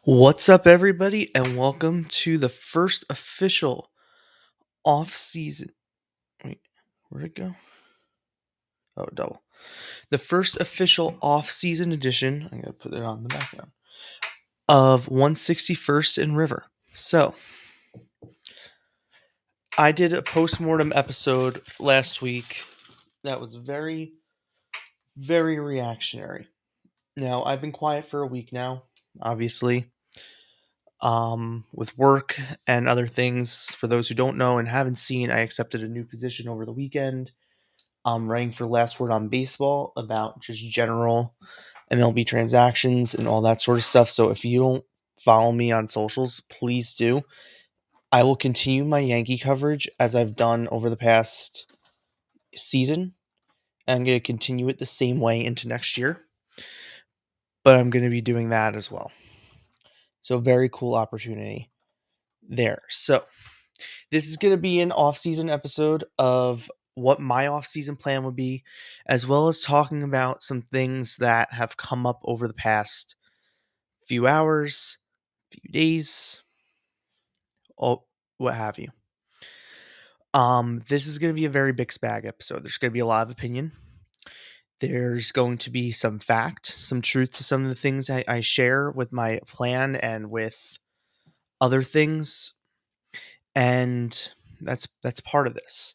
What's up, everybody, and welcome to the first official off-season. Wait, where'd it go? Oh, double. The first official off-season edition. I'm gonna put it on the background of 161st and River. So, I did a post-mortem episode last week that was very, very reactionary. Now, I've been quiet for a week now, obviously. With work and other things. For those who don't know and haven't seen, I accepted a new position over the weekend. I'm writing for Last Word on Baseball about just general MLB transactions and all that sort of stuff. So if you don't follow me on socials, please do. I will continue my Yankee coverage as I've done over the past season. I'm going to continue it the same way into next year, but I'm going to be doing that as well. So very cool opportunity there. So this is going to be an off-season episode of what my off-season plan would be, as well as talking about some things that have come up over the past few hours, few days, what have you. This is going to be a very mixed bag episode. There's going to be a lot of opinion. There's going to be some fact, some truth to some of the things I share with my plan and with other things. And that's part of this,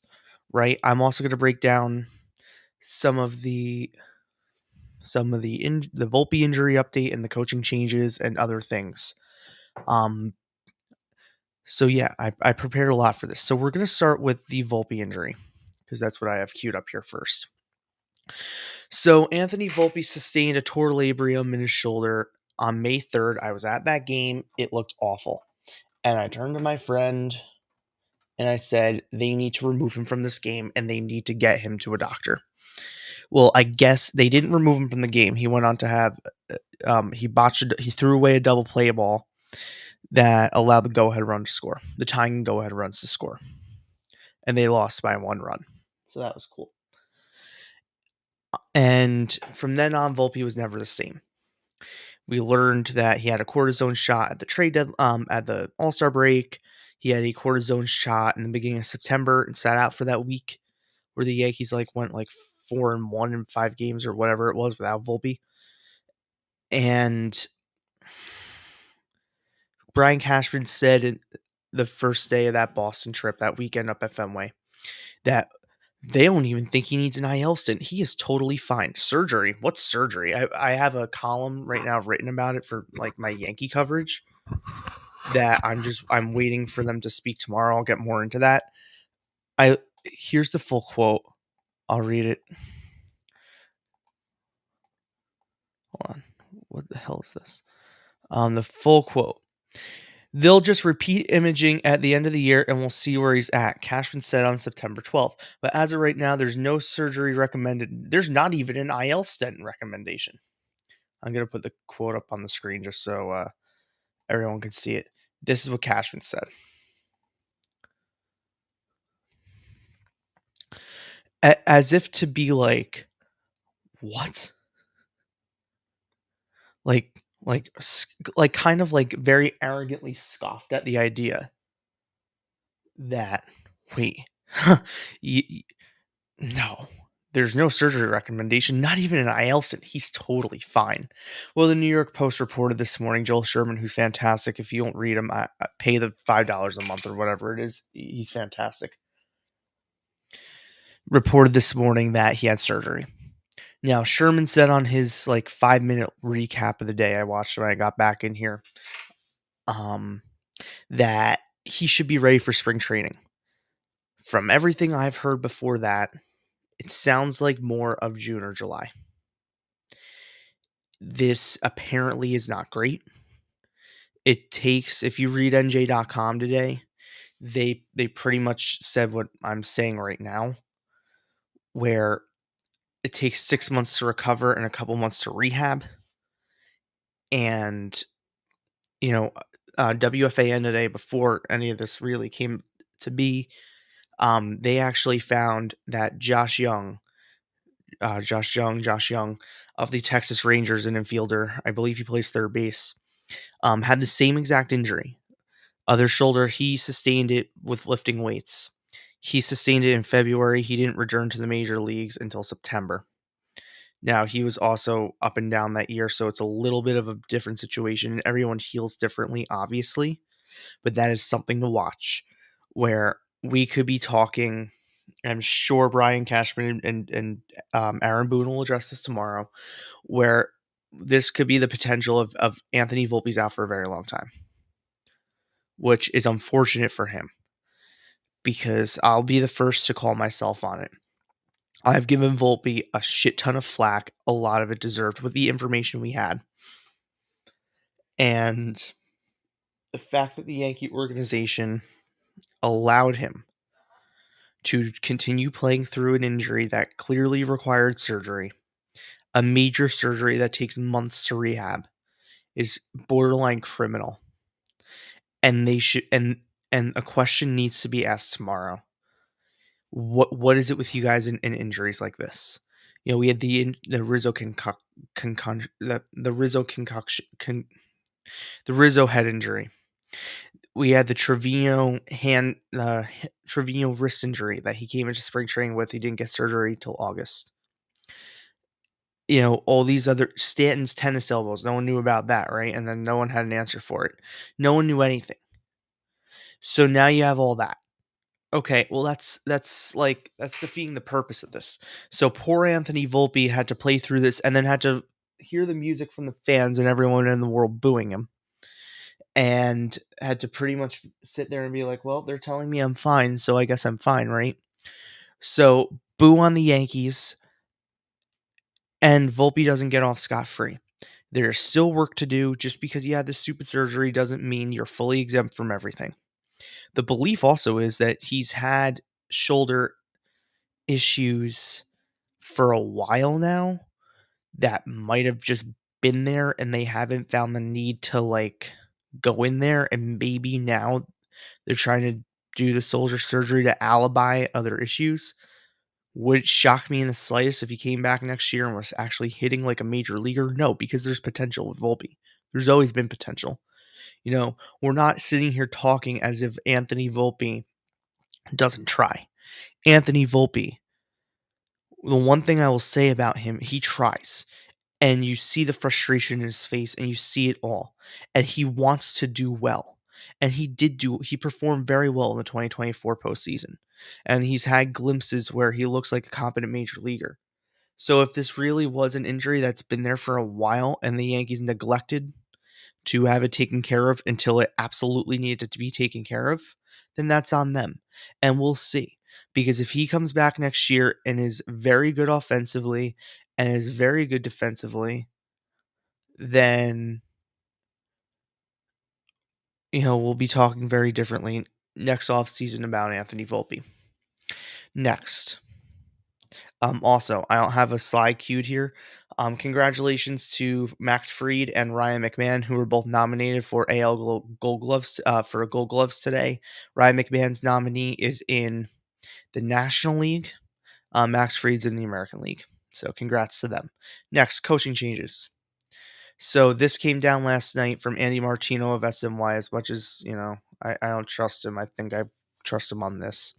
right? I'm also going to break down some of the Volpe injury update and the coaching changes and other things. So yeah, I prepared a lot for this. So we're going to start with the Volpe injury because that's what I have queued up here first. So Anthony Volpe sustained a torn labrum in his shoulder on May 3rd. I was at that game. It looked awful. And I turned to my friend and I said, they need to remove him from this game and they need to get him to a doctor. Well, I guess they didn't remove him from the game. He went on to have, he threw away a double play ball that allowed the go-ahead run to score, the tying go-ahead runs to score. And they lost by 1 run. So that was cool. And from then on, Volpe was never the same. We learned that he had a cortisone shot at the at the All-Star break. He had a cortisone shot in the beginning of September and sat out for that week where the Yankees went 4-1 in 5 games or whatever it was without Volpe. And Brian Cashman said in the first day of that Boston trip, that weekend up at Fenway, that they don't even think he needs an IL stint. He is totally fine. Surgery? What's surgery? I have a column right now written about it for my Yankee coverage that I'm waiting for them to speak tomorrow. I'll get more into that. Here's the full quote. I'll read it. Hold on. What the hell is this? The full quote. They'll just repeat imaging at the end of the year and we'll see where he's at, Cashman said on September 12th. But as of right now, there's no surgery recommended. There's not even an IL stent recommendation. I'm going to put the quote up on the screen just so everyone can see it. This is what Cashman said. As if to be like, what? Like kind of very arrogantly scoffed at the idea that, wait, no, there's no surgery recommendation, not even an IL stint. He's totally fine. Well, the New York Post reported this morning, Joel Sherman, who's fantastic. If you don't read him, I pay the $5 a month or whatever it is. He's fantastic. Reported this morning that he had surgery. Now, Sherman said on his 5-minute recap of the day I watched when I got back in here, that he should be ready for spring training. From everything I've heard before that, it sounds like more of June or July. This apparently is not great. It takes, if you read NJ.com today, they pretty much said what I'm saying right now, where it takes 6 months to recover and a couple months to rehab. And, WFAN today, before any of this really came to be, they actually found that Josh Young of the Texas Rangers, an infielder, I believe he plays third base, Had the same exact injury. Other shoulder, he sustained it with lifting weights. He sustained it in February. He didn't return to the major leagues until September. Now, he was also up and down that year, so it's a little bit of a different situation. Everyone heals differently, obviously, but that is something to watch where we could be talking. I'm sure Brian Cashman and Aaron Boone will address this tomorrow, where this could be the potential of Anthony Volpe's out for a very long time, which is unfortunate for him because I'll be the first to call myself on it. I've given Volpe a shit ton of flack, a lot of it deserved with the information we had. And the fact that the Yankee organization allowed him to continue playing through an injury that clearly required surgery, a major surgery that takes months to rehab, is borderline criminal. And they should and a question needs to be asked tomorrow. What is it with you guys in injuries like this? You know, we had the Rizzo the Rizzo concoction the Rizzo head injury. We had the Trevino wrist injury that he came into spring training with. He didn't get surgery till August. You know, all these other Stanton's tennis elbows. No one knew about that, right? And then no one had an answer for it. No one knew anything. So now you have all that. Okay, well that's defeating the purpose of this. So poor Anthony Volpe had to play through this and then had to hear the music from the fans and everyone in the world booing him. And had to pretty much sit there and be like, well, they're telling me I'm fine, so I guess I'm fine, right? So boo on the Yankees, and Volpe doesn't get off scot-free. There's still work to do. Just because you had this stupid surgery doesn't mean you're fully exempt from everything. The belief also is that he's had shoulder issues for a while now that might have just been there and they haven't found the need to like go in there, and maybe now they're trying to do the shoulder surgery to alibi other issues. Would it shock me in the slightest if he came back next year and was actually hitting like a major leaguer? No, because there's potential with Volpe. There's always been potential. You know, we're not sitting here talking as if Anthony Volpe doesn't try. Anthony Volpe, the one thing I will say about him, he tries. And you see the frustration in his face and you see it all. And he wants to do well. And he performed very well in the 2024 postseason. And he's had glimpses where he looks like a competent major leaguer. So if this really was an injury that's been there for a while and the Yankees neglected to have it taken care of until it absolutely needed to be taken care of, then that's on them. And we'll see. Because if he comes back next year and is very good offensively and is very good defensively, then, you know, we'll be talking very differently next offseason about Anthony Volpe. Next. Also, I don't have a slide queued here. Congratulations to Max Fried and Ryan McMahon, who were both nominated for AL Gold Gloves for Gold Gloves today. Ryan McMahon's nominee is in the National League. Max Fried's in the American League. So congrats to them. Next, coaching changes. So this came down last night from Andy Martino of SNY. As much as, you know, I don't trust him, I think I trust him on this.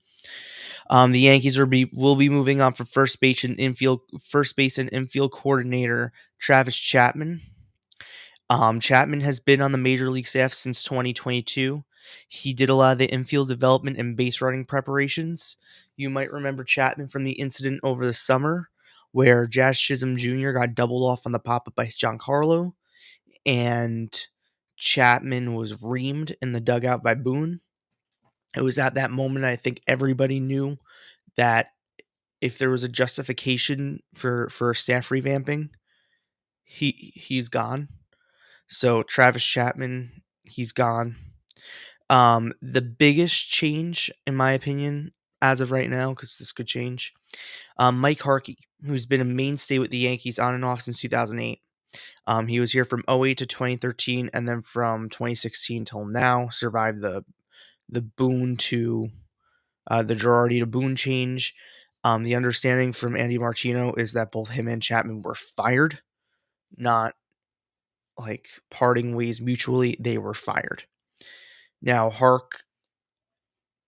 The Yankees will be moving on for first base and infield coordinator Travis Chapman. Chapman has been on the major league staff since 2022. He did a lot of the infield development and base running preparations. You might remember Chapman from the incident over the summer where Jazz Chisholm Jr. got doubled off on the pop-up by Giancarlo, and Chapman was reamed in the dugout by Boone. It was at that moment I think everybody knew that if there was a justification for staff revamping, he's gone. So Travis Chapman, he's gone. The biggest change, in my opinion, as of right now, because this could change, Mike Harkey, who's been a mainstay with the Yankees on and off since 2008. He was here from 08 to 2013, and then from 2016 till now, survived the Boone to the Girardi to Boone change. The understanding from Andy Martino is that both him and Chapman were fired, not like parting ways mutually, they were fired. Now, Hark,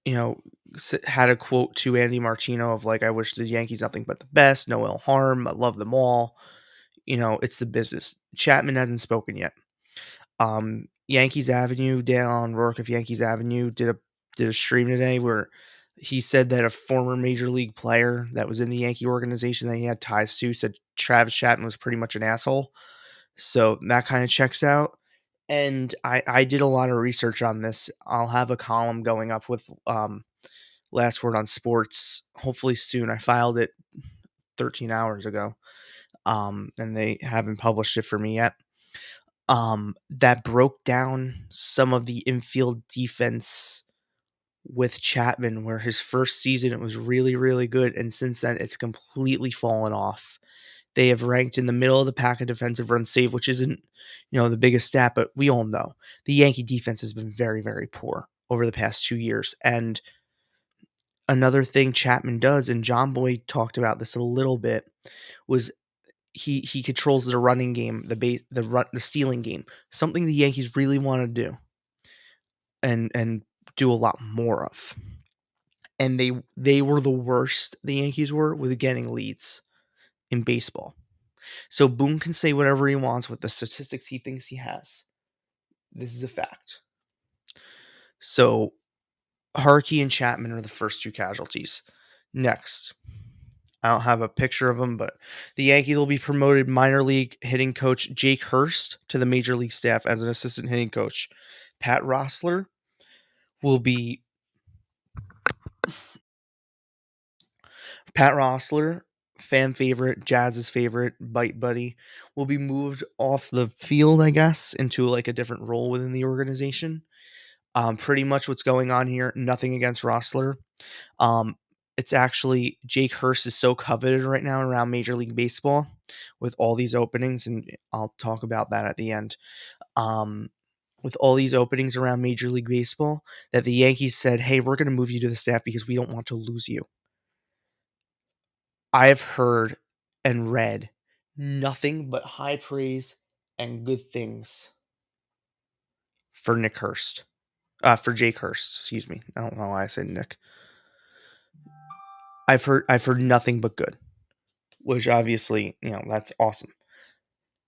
you know, had a quote to Andy Martino of like, "I wish the Yankees nothing but the best, no ill harm, I love them all." It's the business. Chapman hasn't spoken yet. Yankees Avenue, Dan Rourke of Yankees Avenue did a stream today where he said that a former major league player that was in the Yankee organization that he had ties to said Travis Chapman was pretty much an asshole. So that kind of checks out. And I did a lot of research on this. I'll have a column going up with Last Word on Sports hopefully soon. I filed it 13 hours ago. And they haven't published it for me yet. That broke down some of the infield defense with Chapman, where his first season it was really, really good, and since then it's completely fallen off. They have ranked in the middle of the pack of defensive run save, which isn't, the biggest stat, but we all know the Yankee defense has been very, very poor over the past 2 years. And another thing Chapman does, and John Boy talked about this a little bit, was he controls the running game, the stealing game, something the Yankees really want to do and do a lot more of. And they were the worst, the Yankees were, with getting leads in baseball. So Boone can say whatever he wants with the statistics he thinks he has. This is a fact. So Harkey and Chapman are the first two casualties. Next, I don't have a picture of them, but the Yankees will be promoted minor league hitting coach Jake Hurst to the major league staff as an assistant hitting coach. Pat Rossler will be Pat Rossler, fan favorite, Jazz's favorite, bite buddy, will be moved off the field, I guess, into like a different role within the organization. Pretty much what's going on here. Nothing against Rossler. It's actually Jake Hurst is so coveted right now around Major League Baseball with all these openings, and I'll talk about that at the end. Um, with all these openings around Major League Baseball, that the Yankees said, "Hey, we're going to move you to the staff because we don't want to lose you." I have heard and read nothing but high praise and good things for Nick Hurst. For Jake Hurst, excuse me. I don't know why I said Nick. I've heard nothing but good, which obviously, that's awesome.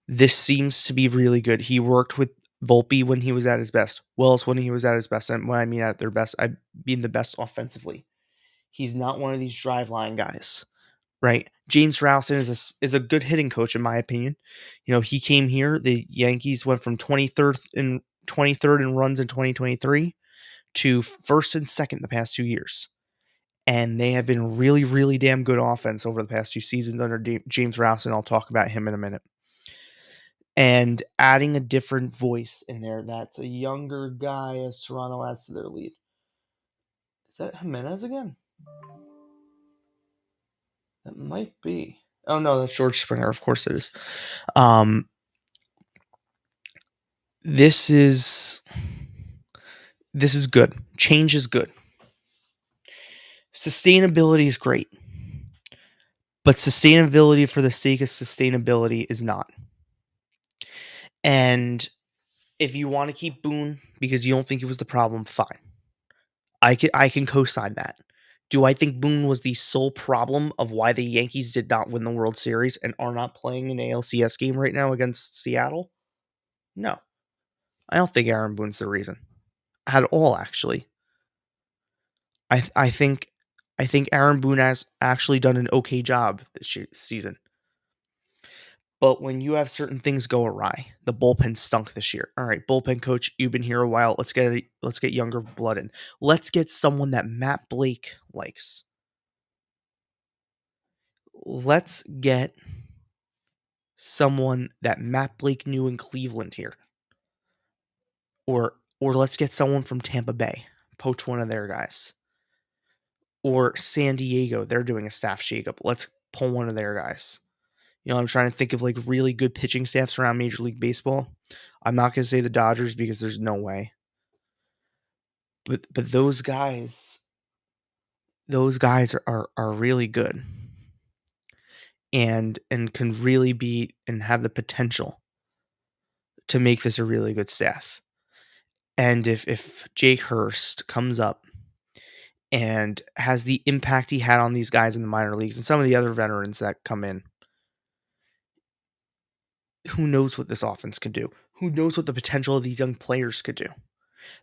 This seems to be really good. He worked with Volpe when he was at his best. Wells when he was at his best. And when I mean at their best, I mean the best offensively. He's not one of these drive line guys, right? James Rowson is a good hitting coach in my opinion. He came here. The Yankees went from 23rd in runs in 2023 to first and second the past 2 years. And they have been really, really damn good offense over the past 2 seasons under James Rowson. I'll talk about him in a minute. And adding a different voice in there that's a younger guy as Toronto adds to their lead. Is that Jimenez again? That might be. Oh no, that's George Springer. Of course it is. This is good. Change is good. Sustainability is great. But sustainability for the sake of sustainability is not. And if you want to keep Boone because you don't think it was the problem, fine. I can co-sign that. Do I think Boone was the sole problem of why the Yankees did not win the World Series and are not playing an ALCS game right now against Seattle? No. I don't think Aaron Boone's the reason. At all, actually. I think Aaron Boone has actually done an okay job this season. But when you have certain things go awry, the bullpen stunk this year. All right, bullpen coach, you've been here a while. Let's get younger blood in. Let's get someone that Matt Blake likes. Let's get someone that Matt Blake knew in Cleveland here. Or let's get someone from Tampa Bay. Poach one of their guys. Or San Diego, they're doing a staff shakeup. Let's pull one of their guys. I'm trying to think of like really good pitching staffs around Major League Baseball. I'm not going to say the Dodgers because there's no way. But those guys are really good and can really be and have the potential to make this a really good staff. And if Jake Hurst comes up and has the impact he had on these guys in the minor leagues and some of the other veterans that come in, who knows what this offense could do? Who knows what the potential of these young players could do?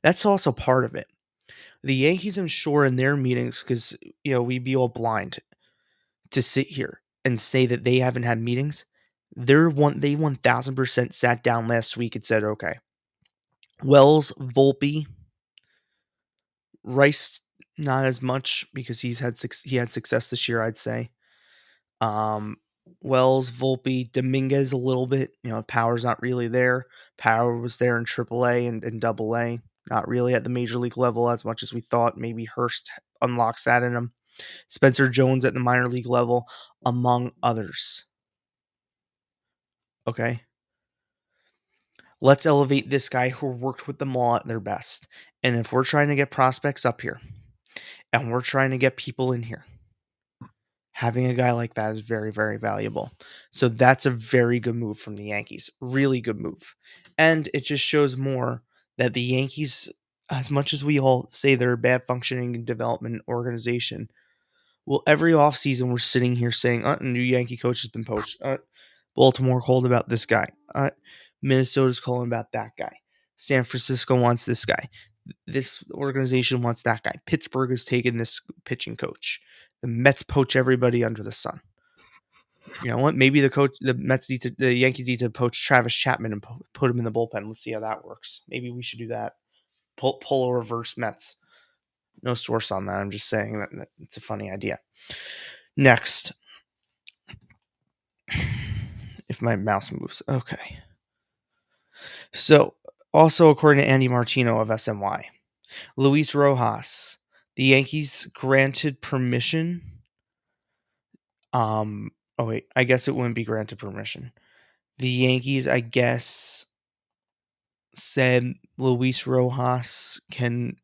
That's also part of it. The Yankees, I'm sure, in their meetings, because we'd be all blind to sit here and say that they haven't had meetings. They 1000% sat down last week and said, okay, Wells, Volpe, Rice, not as much because he had success this year, I'd say. Um, Wells, Volpe, Dominguez a little bit. Power's not really there. Power was there in AAA and Double A, not really at the major league level as much as we thought. Maybe Hurst unlocks that in him. Spencer Jones at the minor league level, among others. Okay. Let's elevate this guy who worked with them all at their best. And if we're trying to get prospects up here and we're trying to get people in here, having a guy like that is very, very valuable. So that's a very good move from the Yankees. Really good move. And it just shows more that the Yankees, as much as we all say they're a bad functioning and development organization, well, every offseason we're sitting here saying, a new Yankee coach has been poached. Baltimore called about this guy. Minnesota's calling about that guy. San Francisco wants this guy. This organization wants that guy. Pittsburgh has taken this pitching coach. The Mets poach everybody under the sun. You know what? Maybe the Yankees need to poach Travis Chapman and put him in the bullpen. Let's see how that works. Maybe we should do that. Pull a reverse Mets. No source on that. I'm just saying that it's a funny idea. Next. If my mouse moves. Okay. So, also according to Andy Martino of SNY, Luis Rojas, the Yankees granted permission. Oh wait, I guess it wouldn't be granted permission. The Yankees, I guess, said Luis Rojas can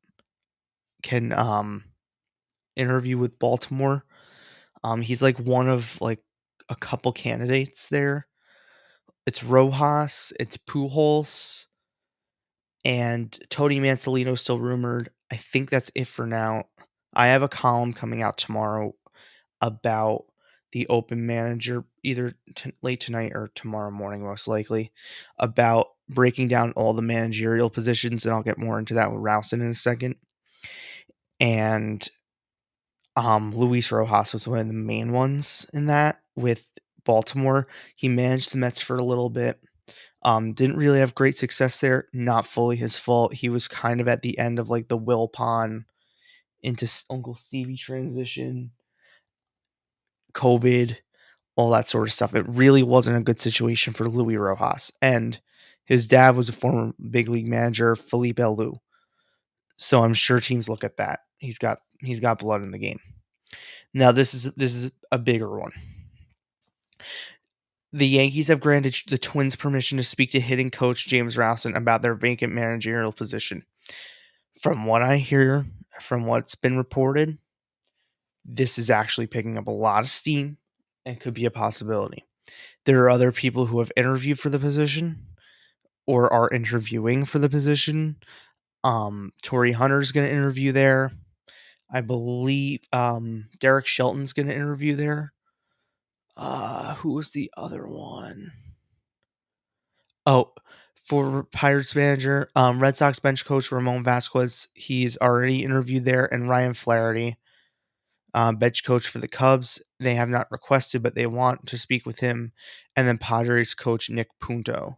interview with Baltimore. He's like one of like a couple candidates there. It's Rojas, it's Pujols, and Tony Mansolino still rumored. I think that's it for now. I have a column coming out tomorrow about the open manager, either late tonight or tomorrow morning, most likely, about breaking down all the managerial positions, and I'll get more into that with Rowson in a second. And Luis Rojas was one of the main ones in that with Baltimore. He managed the Mets for a little bit. Didn't really have great success there. Not fully his fault. He was kind of at the end of like the Will Pond into Uncle Stevie transition, COVID, all that sort of stuff. It really wasn't a good situation for Luis Rojas. And his dad was a former big league manager, Felipe Alou. So I'm sure teams look at that. He's got blood in the game. Now this is a bigger one. The Yankees have granted the Twins permission to speak to hitting coach James Rowson about their vacant managerial position. From what I hear, from what's been reported, this is actually picking up a lot of steam and could be a possibility. There are other people who have interviewed for the position or are interviewing for the position. Torrey Hunter's going to interview there. I believe Derek Shelton's going to interview there. Who was the other one? Oh, for Pirates manager, Red Sox bench coach Ramon Vasquez, he's already interviewed there, and Ryan Flaherty, bench coach for the Cubs. They have not requested, but they want to speak with him. And then Padres coach Nick Punto,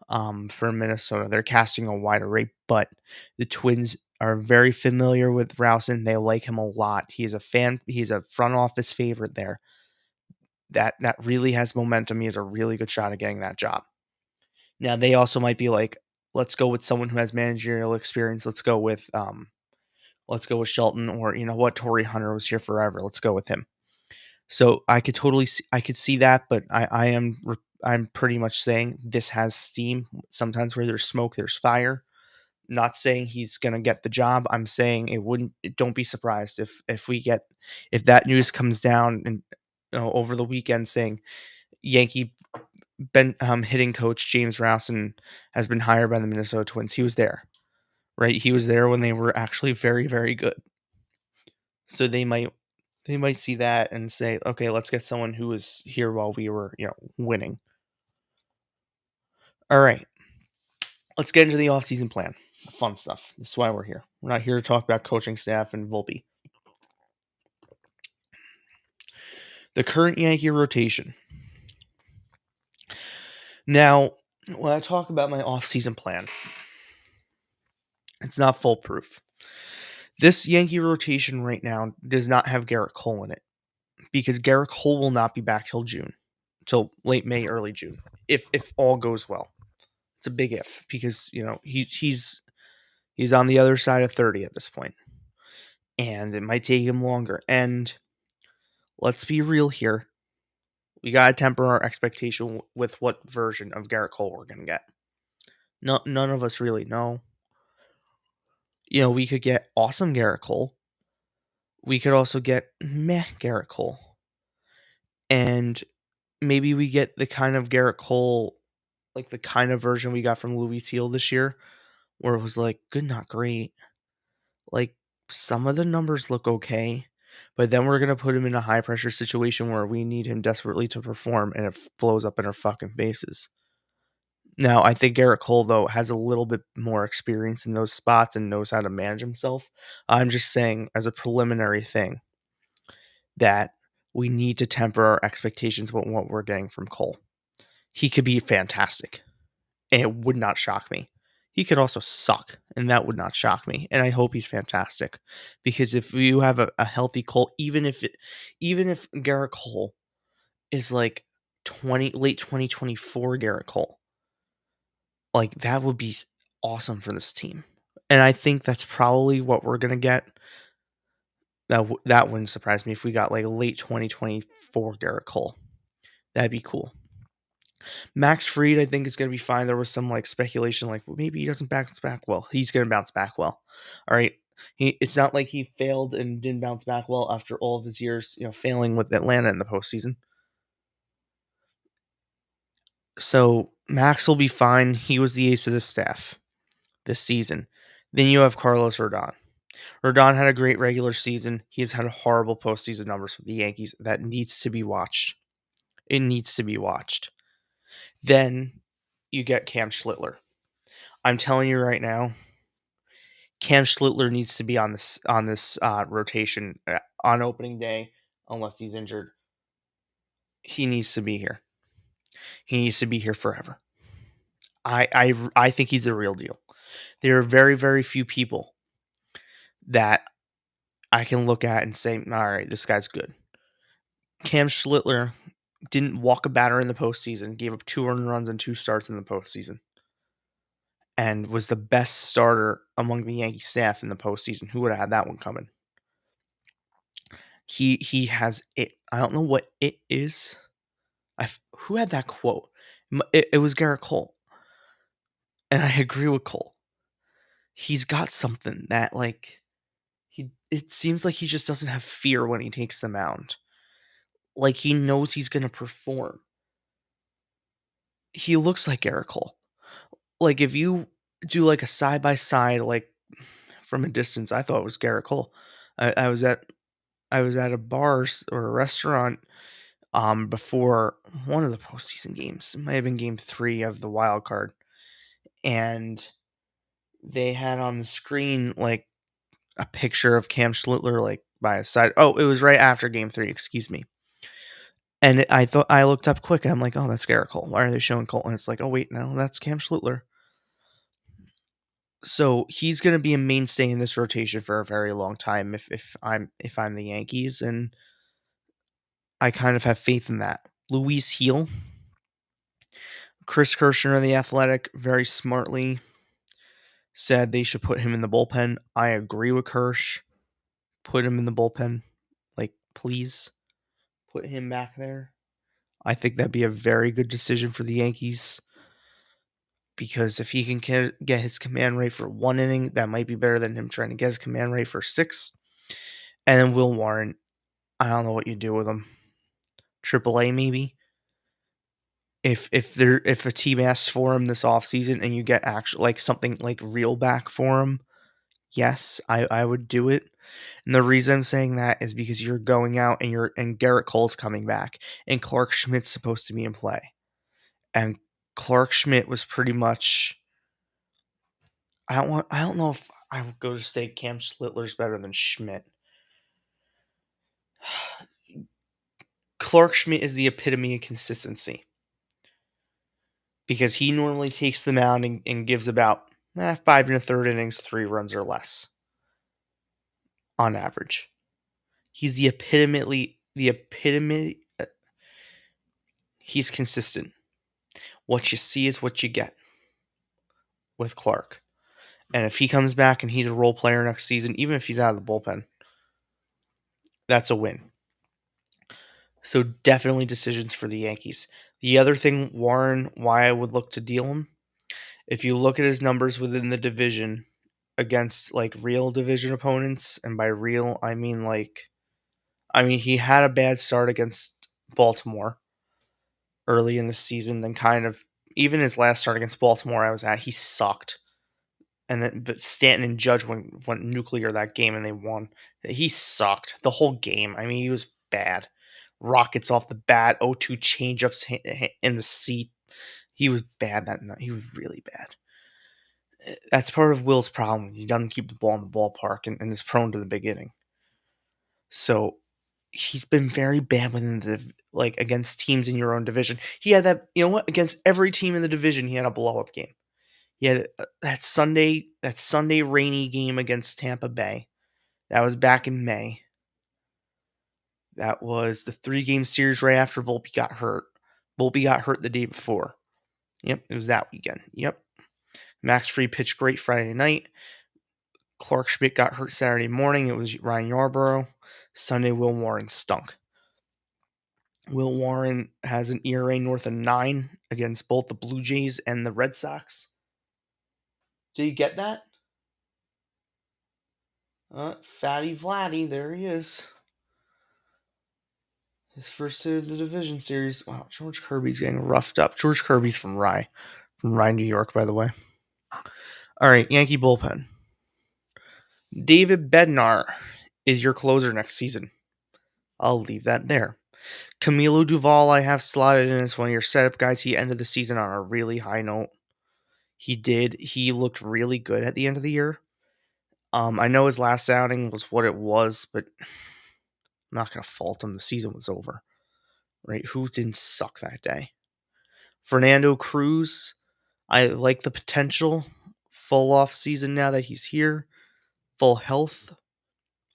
for Minnesota. They're casting a wide array, but the Twins are very familiar with Rowson. They like him a lot. He's a front office favorite there. That really has momentum. He has a really good shot at getting that job. Now they also might be like, let's go with someone who has managerial experience. Let's go with Shelton, or you know what, Torrey Hunter was here forever. Let's go with him. So I could see that, but I'm pretty much saying this has steam. Sometimes where there's smoke, there's fire. Not saying he's gonna get the job. I'm saying don't be surprised if that news comes down and over the weekend saying Yankee hitting coach James Rowson has been hired by the Minnesota Twins. He was there, right? He was there when they were actually very, very good. So they might see that and say, okay, let's get someone who was here while we were, winning. All right, let's get into the offseason plan. The fun stuff. This is why we're here. We're not here to talk about coaching staff and Volpe. The current Yankee rotation. Now, when I talk about my offseason plan, it's not foolproof. This Yankee rotation right now does not have Garrett Cole in it because Garrett Cole will not be back till late May, early June, if all goes well. It's a big if because he's on the other side of 30 at this point, and it might take him longer. And let's be real here. We got to temper our expectation with what version of Garrett Cole we're going to get. No, none of us really know. We could get awesome Garrett Cole. We could also get meh Garrett Cole. And maybe we get the kind of Garrett Cole, like the kind of version we got from Louis Teal this year, where it was like good, not great. Like some of the numbers look okay, but then we're going to put him in a high pressure situation where we need him desperately to perform and it blows up in our fucking faces. Now, I think Garrett Cole, though, has a little bit more experience in those spots and knows how to manage himself. I'm just saying, as a preliminary thing, that we need to temper our expectations with what we're getting from Cole. He could be fantastic, and it would not shock me. He could also suck, and that would not shock me. And I hope he's fantastic, because if you have a healthy Cole, even if Garrett Cole is like late 2024 Garrett Cole, like that would be awesome for this team. And I think that's probably what we're gonna get. That wouldn't surprise me if we got like late 2024 Garrett Cole. That'd be cool. Max Fried, I think, is going to be fine. There was some like speculation, like well, maybe he doesn't bounce back well. He's going to bounce back well. All right. It's not like he failed and didn't bounce back well after all of his years, failing with Atlanta in the postseason. So Max will be fine. He was the ace of the staff this season. Then you have Carlos Rodon. Rodon had a great regular season. He's had horrible postseason numbers for the Yankees. That needs to be watched. It needs to be watched. Then you get Cam Schlittler. I'm telling you right now, Cam Schlittler needs to be on this rotation on opening day, unless he's injured. He needs to be here. He needs to be here forever. I think he's the real deal. There are very, very few people that I can look at and say, all right, this guy's good. Cam Schlittler didn't walk a batter in the postseason, gave up 2 earned runs and 2 starts in the postseason, and was the best starter among the Yankee staff in the postseason. Who would have had that one coming? He has it. I don't know what it is. Who had that quote? It was Garrett Cole, and I agree with Cole. He's got something that like it seems like he just doesn't have fear when he takes the mound. Like he knows he's gonna perform. He looks like Garrett Cole. Like if you do like a side by side, like from a distance, I thought it was Garrett Cole. I was at a bar or a restaurant before one of the postseason games. It might have been game 3 of the wild card. And they had on the screen like a picture of Cam Schlittler like by his side. Oh, it was right after game 3, excuse me. And I looked up quick and I'm like, oh, that's Garrett Cole. Why are they showing Cole? And it's like, oh wait, no, that's Cam Schlittler. So he's going to be a mainstay in this rotation for a very long time if I'm the Yankees, and I kind of have faith in that. Luis Heel, Chris Kirshner of The Athletic, very smartly said they should put him in the bullpen. I agree with Kirsch. Put him in the bullpen. Like, please put him back there. I think that'd be a very good decision for the Yankees, because if he can get his command rate for 1 inning, that might be better than him trying to get his command rate for 6. And then Will Warren, I don't know what you do with him. AAA maybe. if a team asks for him this offseason and you get actual like something like real back for him, yes, I would do it. And the reason I'm saying that is because you're going out and Garrett Cole's coming back and Clark Schmidt's supposed to be in play. And Clark Schmidt was pretty much I don't know if I would go to say Cam Schlittler's better than Schmidt. Clark Schmidt is the epitome of consistency because he normally takes them out and gives about 5 1/3 innings, 3 runs or less on average. He's the epitome. He's consistent. What you see is what you get with Clark. And if he comes back and he's a role player next season, even if he's out of the bullpen, that's a win. So definitely decisions for the Yankees. The other thing, Warren, why I would look to deal him, if you look at his numbers within the division against like real division opponents, and by real I mean he had a bad start against Baltimore early in the season, then kind of even his last start against Baltimore he sucked. And then but Stanton and Judge went nuclear that game and they won. He sucked the whole game. I mean, he was bad. Rockets off the bat, 0-2 changeups in the seat. He was bad that night. He was really bad. That's part of Will's problem. He doesn't keep the ball in the ballpark and is prone to the big inning. So he's been very bad within against teams in your own division. He had that, against every team in the division, he had a blow-up game. He had that Sunday rainy game against Tampa Bay. That was back in May. That was the 3-game series right after Volpe got hurt. Volpe got hurt the day before. Yep, it was that weekend. Yep. Max Fried pitched great Friday night. Clark Schmidt got hurt Saturday morning. It was Ryan Yarbrough. Sunday, Will Warren stunk. Will Warren has an ERA north of 9 against both the Blue Jays and the Red Sox. Do you get that? Fatty Vladdy, there he is. His first hit of the division series. Wow, George Kirby's getting roughed up. George Kirby's from Rye, New York, by the way. All right, Yankee bullpen. David Bednar is your closer next season. I'll leave that there. Camilo Duval, I have slotted in as one of your setup guys. He ended the season on a really high note. He did. He looked really good at the end of the year. I know his last outing was what it was, but I'm not going to fault him. The season was over. Right? Who didn't suck that day? Fernando Cruz, I like the potential. Full off season now that he's here. Full health.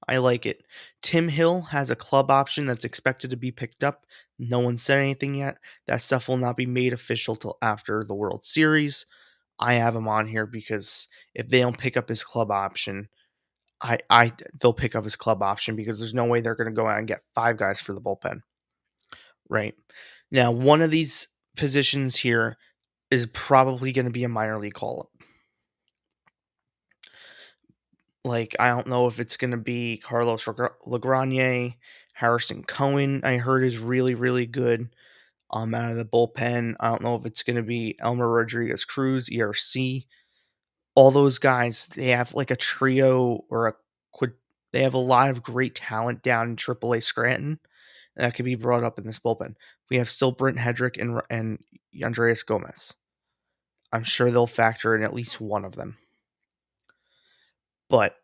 I like it. Tim Hill has a club option that's expected to be picked up. No one said anything yet. That stuff will not be made official till after the World Series. I have him on here because if they don't pick up his club option, they'll pick up his club option because there's no way they're going to go out and get 5 guys for the bullpen. Right. Now, one of these positions here is probably going to be a minor league call-up. Like, I don't know if it's going to be Carlos Lagrange, Harrison Cohen, I heard is really, really good out of the bullpen. I don't know if it's going to be Elmer Rodriguez Cruz, ERC. All those guys, they have like a trio or they have a lot of great talent down in AAA Scranton that could be brought up in this bullpen. We have still Brent Hedrick and Andreas Gomez. I'm sure they'll factor in at least one of them. But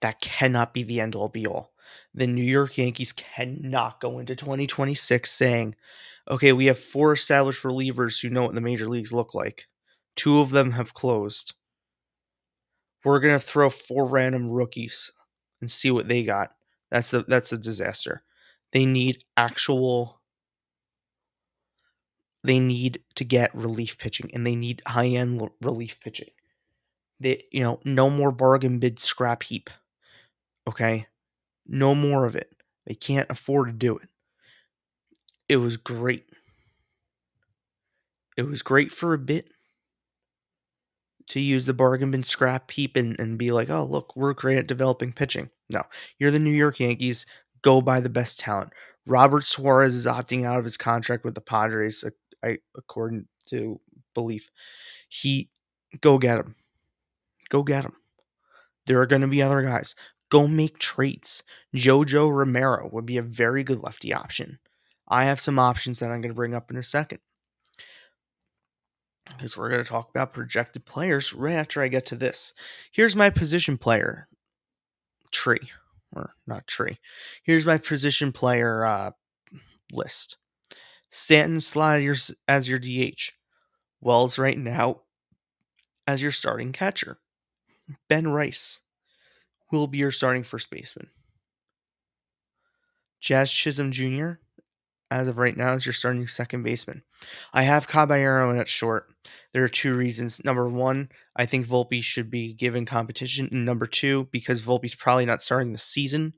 that cannot be the end-all be-all. The New York Yankees cannot go into 2026 saying, okay, we have 4 established relievers who know what the major leagues look like. 2 of them have closed. We're going to throw 4 random rookies and see what they got. That's a disaster. They need to get relief pitching, and they need high-end relief pitching. No more bargain bid scrap heap. Okay? No more of it. They can't afford to do it. It was great. It was great for a bit to use the bargain bin scrap heap and be like, oh, look, we're great at developing pitching. No, you're the New York Yankees. Go buy the best talent. Robert Suarez is opting out of his contract with the Padres according to belief. Go get him. Go get him. There are going to be other guys. Go make trades. Jojo Romero would be a very good lefty option. I have some options that I'm going to bring up in a second, because we're going to talk about projected players right after I get to this. Here's my position player tree, or not tree. Here's my position player list. Stanton slide as your DH. Wells right now as your starting catcher. Ben Rice will be your starting first baseman. Jazz Chisholm Jr. as of right now is your starting second baseman. I have Caballero at short. There are two reasons. Number one, I think Volpe should be given competition. And number two, because Volpe's probably not starting the season.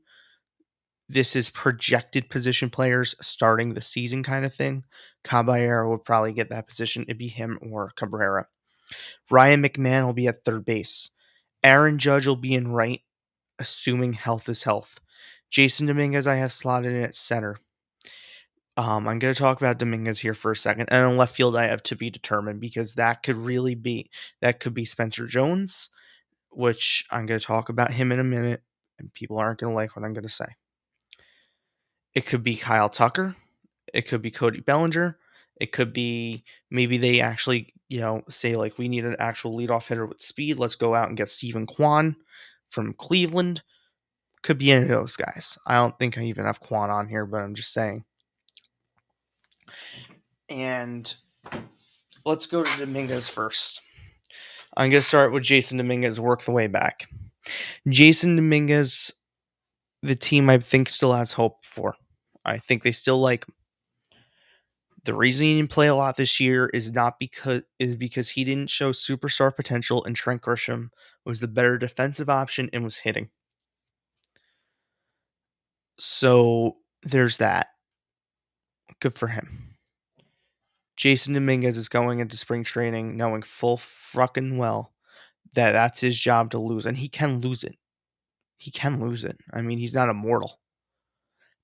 This is projected position players starting the season kind of thing. Caballero would probably get that position. It'd be him or Cabrera. Ryan McMahon will be at third base. Aaron Judge will be in right, assuming health is health. Jason Dominguez I have slotted in at center. I'm going to talk about Dominguez here for a second. And in left field, I have to be determined, because that could be Spencer Jones, which I'm going to talk about him in a minute, and people aren't going to like what I'm going to say. It could be Kyle Tucker. It could be Cody Bellinger. It could be maybe they actually, say like, we need an actual leadoff hitter with speed. Let's go out and get Stephen Kwan from Cleveland. Could be any of those guys. I don't think I even have Kwan on here, but I'm just saying. And let's go to Dominguez first. I'm going to start with Jason Dominguez, work the way back. Jason Dominguez, the team I think still has hope for. I think they still like him. The reason he didn't play a lot this year is because he didn't show superstar potential, and Trent Grisham was the better defensive option and was hitting. So there's that. Good for him. Jason Dominguez is going into spring training knowing full fucking well that that's his job to lose, and he can lose it. He can lose it. I mean, he's not immortal.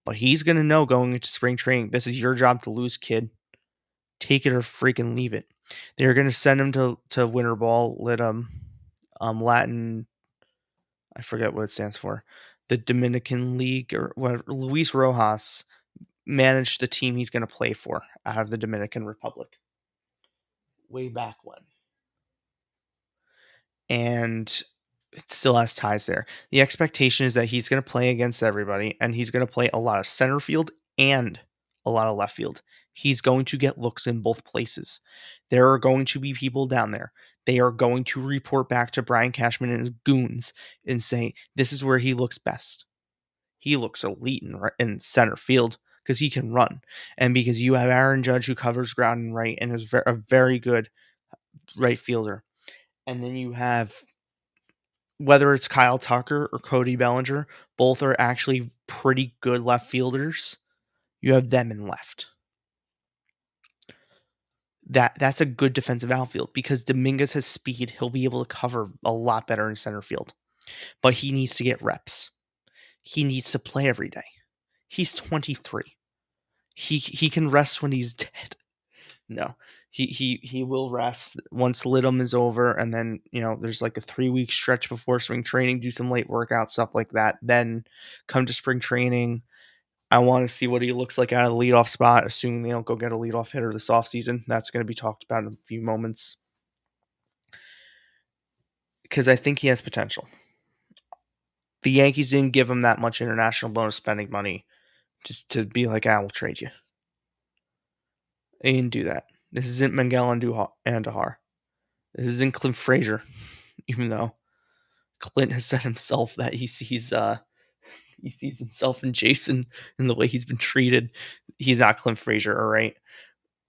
But he's going to know going into spring training, this is your job to lose, kid. Take it or freaking leave it. They're going to send him to winter ball, Latin, I forget what it stands for, the Dominican League or whatever. Luis Rojas managed the team he's going to play for out of the Dominican Republic way back when. And it still has ties there. The expectation is that he's going to play against everybody, and he's going to play a lot of center field and a lot of left field. He's going to get looks in both places. There are going to be people down there. They are going to report back to Brian Cashman and his goons and say, this is where he looks best. He looks elite in center field because he can run. And because you have Aaron Judge, who covers ground and right and is a very good right fielder. And then you have, whether it's Kyle Tucker or Cody Bellinger, both are actually pretty good left fielders. You have them in left. That's a good defensive outfield, because Dominguez has speed. He'll be able to cover a lot better in center field. But he needs to get reps. He needs to play every day. He's 23. He can rest when he's dead. No. He will rest once Lidom is over, and then, there's like a 3-week stretch before spring training, do some late workout, stuff like that. Then come to spring training, I want to see what he looks like out of the leadoff spot, assuming they don't go get a leadoff hitter this offseason. That's going to be talked about in a few moments, because I think he has potential. The Yankees didn't give him that much international bonus spending money just to be like, we'll trade you. They didn't do that. This isn't Miguel Andujar. This isn't Clint Frazier, even though Clint has said himself that he sees himself in Jason and the way he's been treated. He's not Clint Frazier, all right?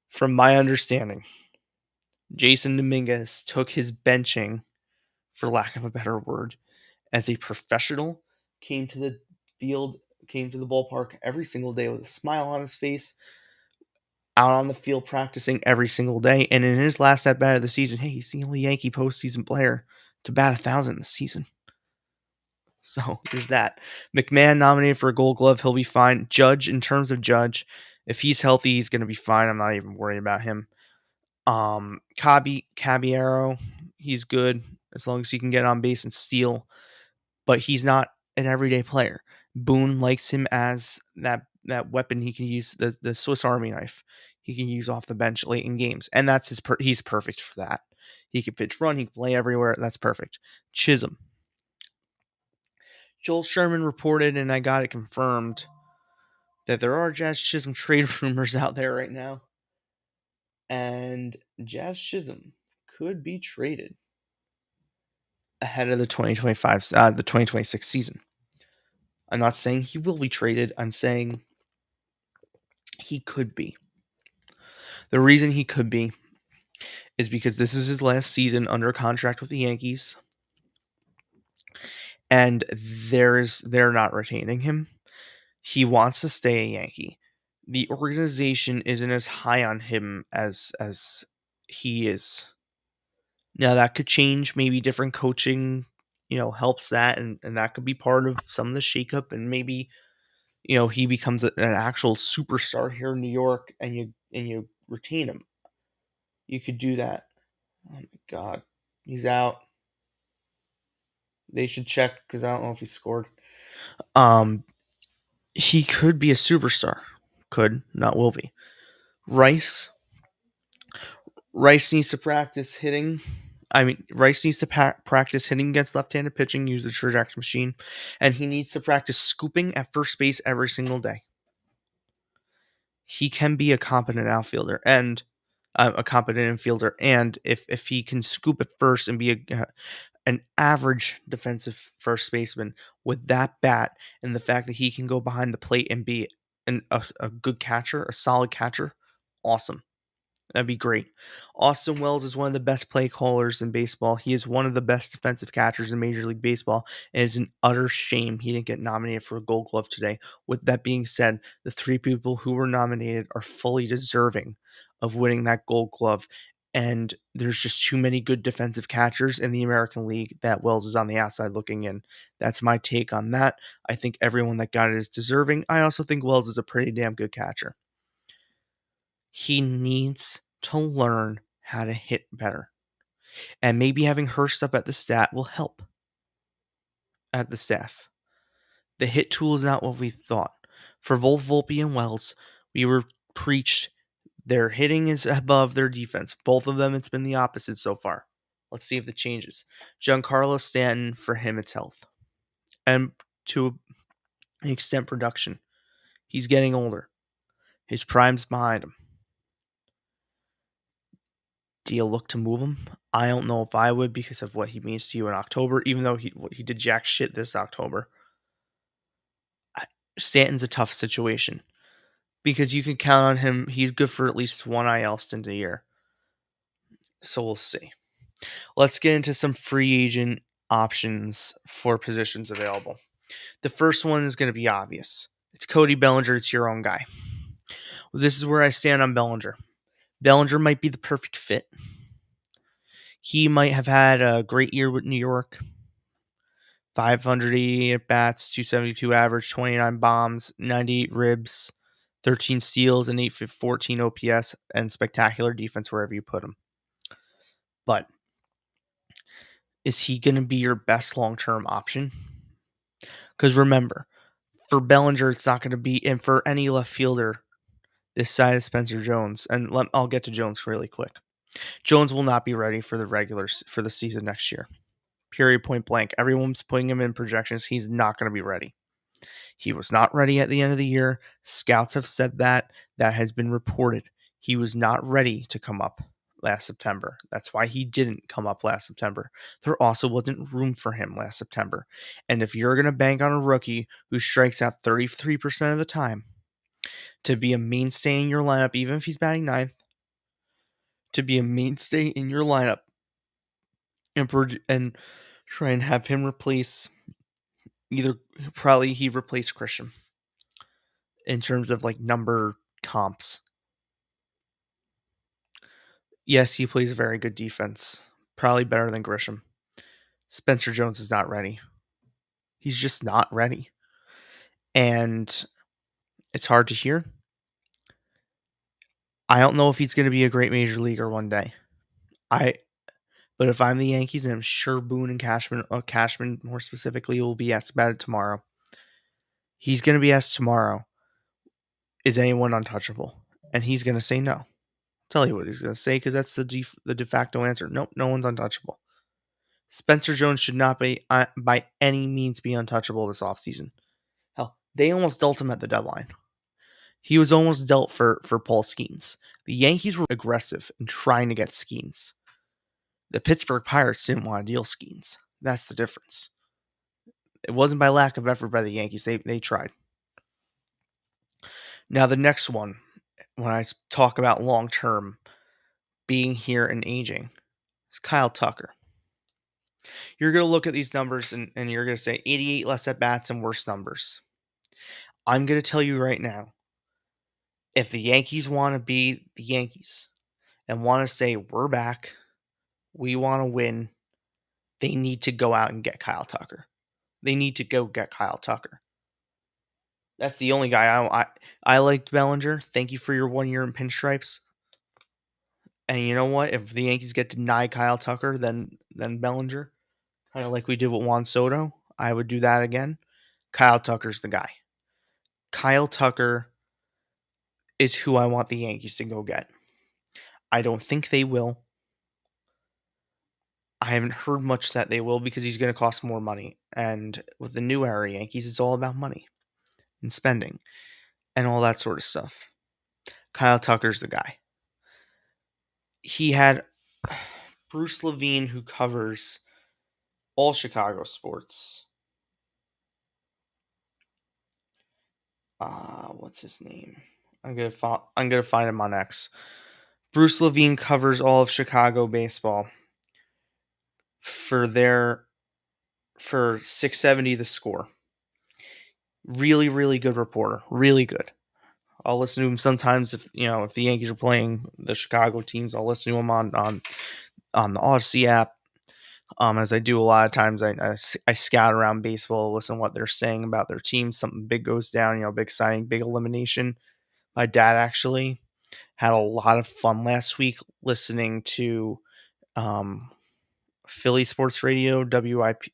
From my understanding, Jason Dominguez took his benching, for lack of a better word, as a professional, came to the field, came to the ballpark every single day with a smile on his face, out on the field practicing every single day, and in his last at-bat of the season, hey, he's the only Yankee postseason player to bat 1,000 this season. So there's that. McMahon nominated for a Gold Glove. He'll be fine. Judge, in terms of Judge, if he's healthy, he's going to be fine. I'm not even worried about him. Caballero, he's good as long as he can get on base and steal, but he's not an everyday player. Boone likes him as that weapon he can use, the Swiss Army knife he can use off the bench late in games, and that's he's perfect for that. He can pitch run, he can play everywhere. That's perfect. Chisholm. Joel Sherman reported, and I got it confirmed, that there are Jazz Chisholm trade rumors out there right now. And Jazz Chisholm could be traded ahead of the 2026 season. I'm not saying he will be traded. I'm saying he could be. The reason he could be is because this is his last season under contract with the Yankees, and they're not retaining him. He wants to stay a Yankee. The organization isn't as high on him as he is. Now that could change. Maybe different coaching, helps that, and that could be part of some of the shakeup. And maybe, he becomes an actual superstar here in New York, and you retain him. You could do that. Oh my God, he's out. They should check because I don't know if he scored. He could be a superstar. Could, not will be. Rice needs to practice hitting. Rice needs to practice hitting against left-handed pitching, use the trajectory machine, and he needs to practice scooping at first base every single day. He can be a competent outfielder and a competent infielder, and if he can scoop at first and be an average defensive first baseman with that bat, and the fact that he can go behind the plate and be a good catcher, a solid catcher, awesome. That'd be great. Austin Wells is one of the best play callers in baseball. He is one of the best defensive catchers in Major League Baseball. And it's an utter shame he didn't get nominated for a Gold Glove today. With that being said, the three people who were nominated are fully deserving of winning that Gold Glove. And there's just too many good defensive catchers in the American League that Wells is on the outside looking in. That's my take on that. I think everyone that got it is deserving. I also think Wells is a pretty damn good catcher. He needs to learn how to hit better. And maybe having Hurst up at the stat will help at the staff. The hit tool is not what we thought. For both Volpe and Wells, we were preached their hitting is above their defense. Both of them, it's been the opposite so far. Let's see if it changes. Giancarlo Stanton, for him, it's health. And to an extent, production. He's getting older. His prime's behind him. Do you look to move him? I don't know if I would because of what he means to you in October, even though he did jack shit this October. Stanton's a tough situation because you can count on him. He's good for at least one IL stint a year. So we'll see. Let's get into some free agent options for positions available. The first one is going to be obvious. It's Cody Bellinger. It's your own guy. Well, this is where I stand on Bellinger. Bellinger might be the perfect fit. He might have had a great year with New York. 580 at bats, 272 average, 29 bombs, 98 ribs, 13 steals, and 814 OPS, and spectacular defense wherever you put him. But is he going to be your best long-term option? Because remember, for Bellinger, it's not going to be, and for any left fielder this side of Spencer Jones, and I'll get to Jones really quick. Jones will not be ready for the season next year. Period, point blank. Everyone's putting him in projections. He's not going to be ready. He was not ready at the end of the year. Scouts have said that. That has been reported. He was not ready to come up last September. That's why he didn't come up last September. There also wasn't room for him last September. And if you're going to bank on a rookie who strikes out 33% of the time to be a mainstay in your lineup, even if he's batting ninth, to be a mainstay in your lineup and try and have him replace he replaced Christian in terms of like number comps. Yes, he plays a very good defense. Probably better than Grisham. Spencer Jones is not ready. He's just not ready. And it's hard to hear. I don't know if he's going to be a great major leaguer one day. But if I'm the Yankees, and I'm sure Boone and Cashman more specifically, will be asked about it tomorrow. He's going to be asked tomorrow, is anyone untouchable? And he's going to say no. I'll tell you what he's going to say, because that's the de facto answer. Nope, no one's untouchable. Spencer Jones should not be by any means be untouchable this offseason. Hell, they almost dealt him at the deadline. He was almost dealt for Paul Skeens. The Yankees were aggressive in trying to get Skeens. The Pittsburgh Pirates didn't want to deal Skeens. That's the difference. It wasn't by lack of effort by the Yankees. They tried. Now, the next one, when I talk about long-term being here and aging, is Kyle Tucker. You're going to look at these numbers and you're going to say 88 less at-bats and worse numbers. I'm going to tell you right now, if the Yankees want to be the Yankees and want to say, we're back, we want to win, they need to go out and get Kyle Tucker. They need to go get Kyle Tucker. That's the only guy I liked Bellinger. Thank you for your 1 year in pinstripes. And you know what? If the Yankees get denied Kyle Tucker, then Bellinger, kind of like we did with Juan Soto, I would do that again. Kyle Tucker's the guy. Kyle Tucker is who I want the Yankees to go get. I don't think they will. I haven't heard much that they will, because he's going to cost more money. And with the new era Yankees, it's all about money and spending and all that sort of stuff. Kyle Tucker's the guy. He had Bruce Levine, who covers all Chicago sports. What's his name? I'm gonna find him on X. Bruce Levine covers all of Chicago baseball for 670 The Score. Really, really good reporter. Really good. I'll listen to him sometimes if the Yankees are playing the Chicago teams. I'll listen to him on the Odyssey app. As I do a lot of times, I scout around baseball, listen to what they're saying about their team. Something big goes down, big signing, big elimination. My dad actually had a lot of fun last week listening to Philly Sports Radio, WHIP,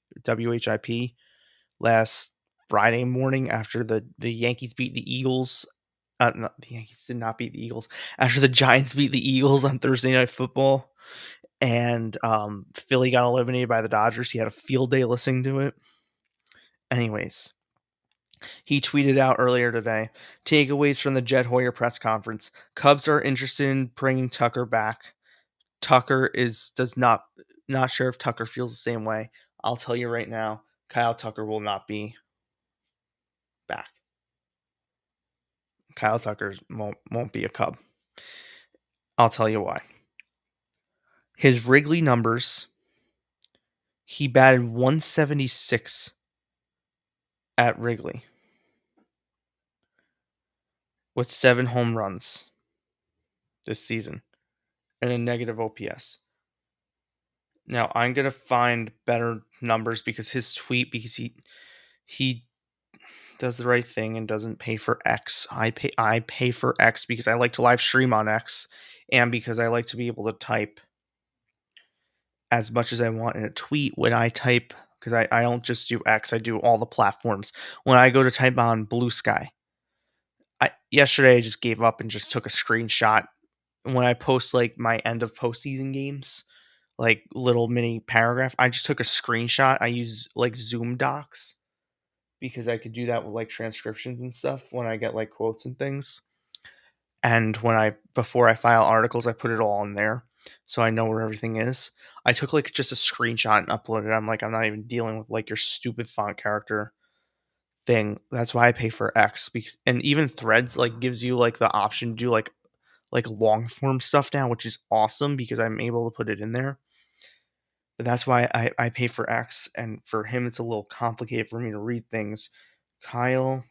last Friday morning after the Yankees beat the Eagles. The Yankees did not beat the Eagles. After the Giants beat the Eagles on Thursday Night Football, and Philly got eliminated by the Dodgers. He had a field day listening to it. Anyways, he tweeted out earlier today, takeaways from the Jed Hoyer press conference. Cubs are interested in bringing Tucker back. Tucker not sure if Tucker feels the same way. I'll tell you right now, Kyle Tucker will not be back. Kyle Tucker won't be a Cub. I'll tell you why. His Wrigley numbers, he batted 176 at Wrigley with 7 home runs this season and a negative OPS. Now, I'm going to find better numbers because he does the right thing and doesn't pay for X. I pay for X because I like to live stream on X and because I like to be able to type as much as I want in a tweet when I type, because I don't just do X, I do all the platforms. When I go to type on Blue Sky, yesterday I just gave up and just took a screenshot. When I post like my end of postseason games, like little mini paragraph, I just took a screenshot. I use like Zoom docs because I could do that with like transcriptions and stuff when I get like quotes and things. And before I file articles, I put it all in there so I know where everything is. I took like just a screenshot and uploaded it. I'm not even dealing with like your stupid font character thing. That's why I pay for X, and even Threads like gives you like the option to do like long form stuff now, which is awesome because I'm able to put it in there. But that's why I pay for X, and for him it's a little complicated for me to read things. Kyle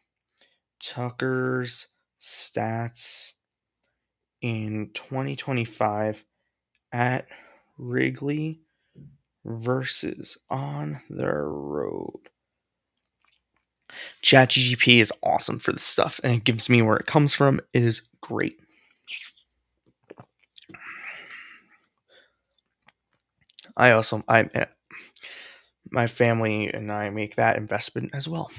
Tucker's stats in 2025 at Wrigley versus on the road. ChatGPT is awesome for this stuff, and it gives me where it comes from. It is great. I my family and I make that investment as well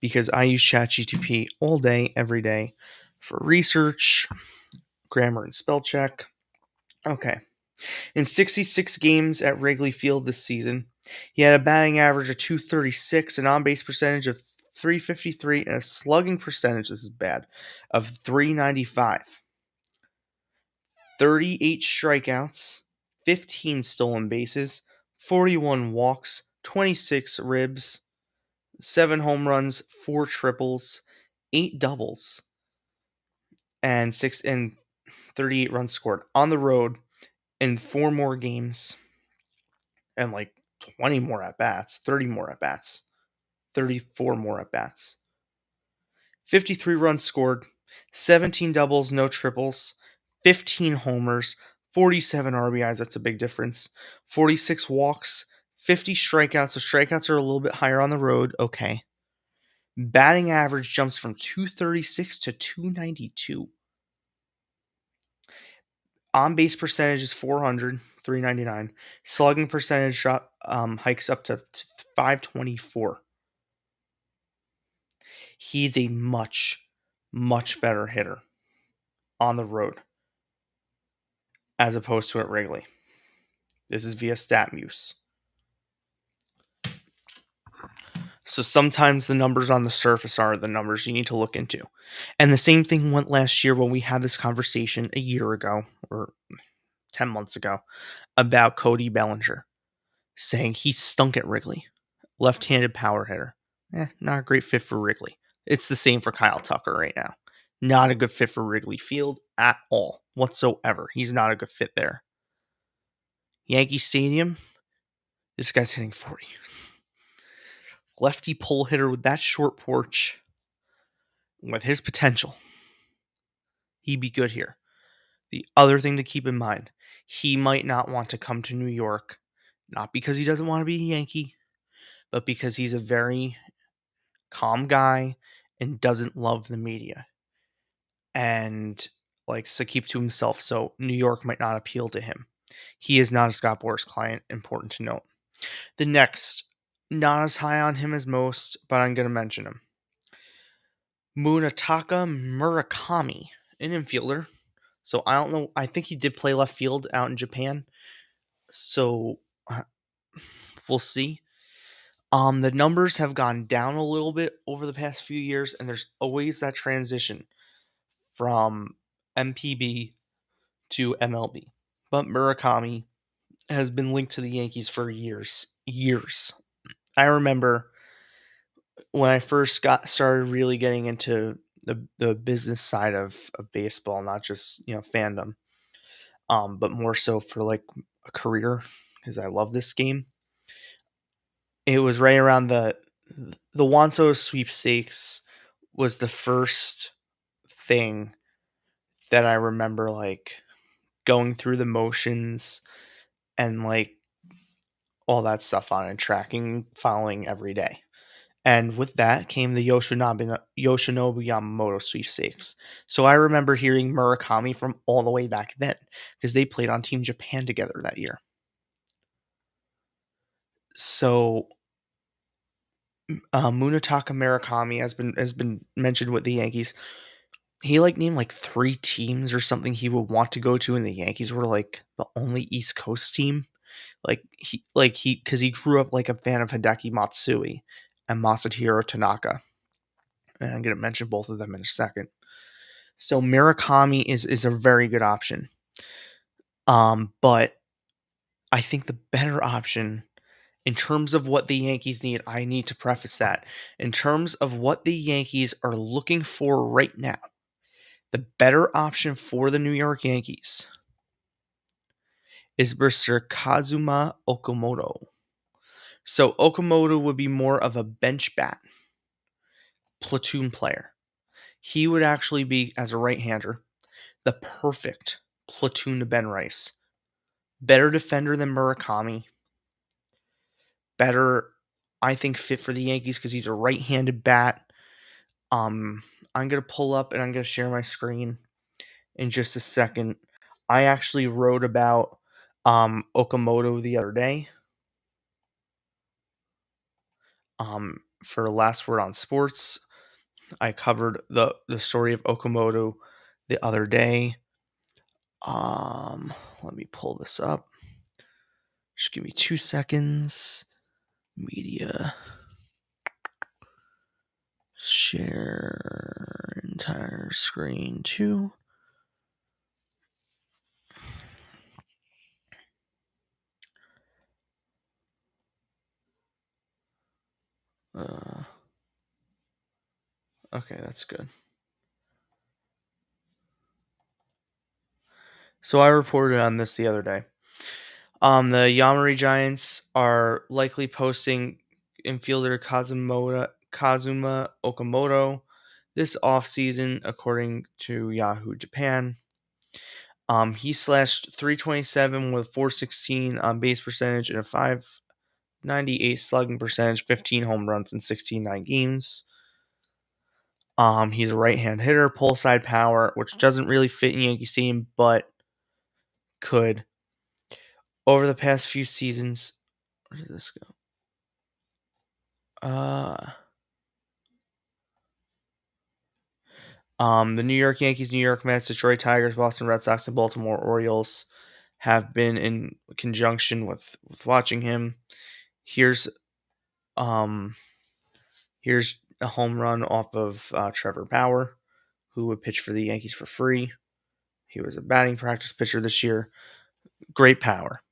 because I use ChatGPT all day, every day for research, grammar, and spell check. Okay. In 66 games at Wrigley Field this season, he had a batting average of 236, an on base percentage of 353, and a slugging percentage, this is bad, of 395. 38 strikeouts, 15 stolen bases, 41 walks, 26 ribs, 7 home runs, 4 triples, 8 doubles, and 38 runs scored on the road in 4 more games and like 20 more at bats, 30 more at bats, 34 more at bats. 53 runs scored, 17 doubles, no triples, 15 homers, 47 RBIs, that's a big difference, 46 walks, 50 strikeouts. So strikeouts are a little bit higher on the road, okay. Batting average jumps from 236 to 292. On base percentage is 400, 399. Slugging percentage hikes up to 524. He's a much, much better hitter on the road as opposed to at Wrigley. This is via StatMuse. So sometimes the numbers on the surface are the numbers you need to look into. And the same thing went last year when we had this conversation a year ago or 10 months ago about Cody Bellinger saying he stunk at Wrigley. Left-handed power hitter. Not a great fit for Wrigley. It's the same for Kyle Tucker right now. Not a good fit for Wrigley Field at all, whatsoever. He's not a good fit there. Yankee Stadium, this guy's hitting 40. Lefty pull hitter with that short porch, with his potential, he'd be good here. The other thing to keep in mind, he might not want to come to New York, not because he doesn't want to be a Yankee, but because he's a very calm guy and doesn't love the media and likes to keep to himself, so New York might not appeal to him. He is not a Scott Boras client, important to note. The next, not as high on him as most, but I'm going to mention him. Munetaka Murakami, an infielder. So I don't know. I think he did play left field out in Japan. So we'll see. The numbers have gone down a little bit over the past few years, and there's always that transition from MPB to MLB. But Murakami has been linked to the Yankees for years. Years. I remember when I first started really getting into the business side of baseball, not just fandom, but more so for like a career because I love this game. It was right around the Wanso sweepstakes was the first thing that I remember like going through the motions and like all that stuff on and tracking, following every day. And with that came the Yoshinobu Yamamoto sweepstakes. So I remember hearing Murakami from all the way back then because they played on Team Japan together that year. So Munetaka Murakami has been mentioned with the Yankees. He named 3 teams or something he would want to go to, and the Yankees were like the only East Coast team. Because he grew up like a fan of Hideki Matsui and Masahiro Tanaka. And I'm going to mention both of them in a second. So Murakami is a very good option. But I think the better option in terms of what the Yankees need, I need to preface that. In terms of what the Yankees are looking for right now, the better option for the New York Yankees is Mr. Kazuma Okamoto. So Okamoto would be more of a bench bat, platoon player. He would actually be, as a right-hander, the perfect platoon to Ben Rice. Better defender than Murakami. Better, I think, fit for the Yankees because he's a right-handed bat. I'm going to pull up and I'm going to share my screen in just a second. I actually wrote about Okamoto the other day. For Last Word on Sports, I covered the story of Okamoto the other day. Let me pull this up. Just give me 2 seconds. Media. Share entire screen too. Okay, that's good. So I reported on this the other day. The Yamari Giants are likely posting infielder Kazuma Okamoto this offseason, according to Yahoo Japan. He slashed 327 with 416 on base percentage and a 598 slugging percentage, 15 home runs in 16 games. He's a right-hand hitter, pull side power, which doesn't really fit in Yankee Stadium, but could. Over the past few seasons, where did this go? The New York Yankees, New York Mets, Detroit Tigers, Boston Red Sox, and Baltimore Orioles have been in conjunction with watching him. Here's here's a home run off of Trevor Bauer, who would pitch for the Yankees for free. He was a batting practice pitcher this year. Great power.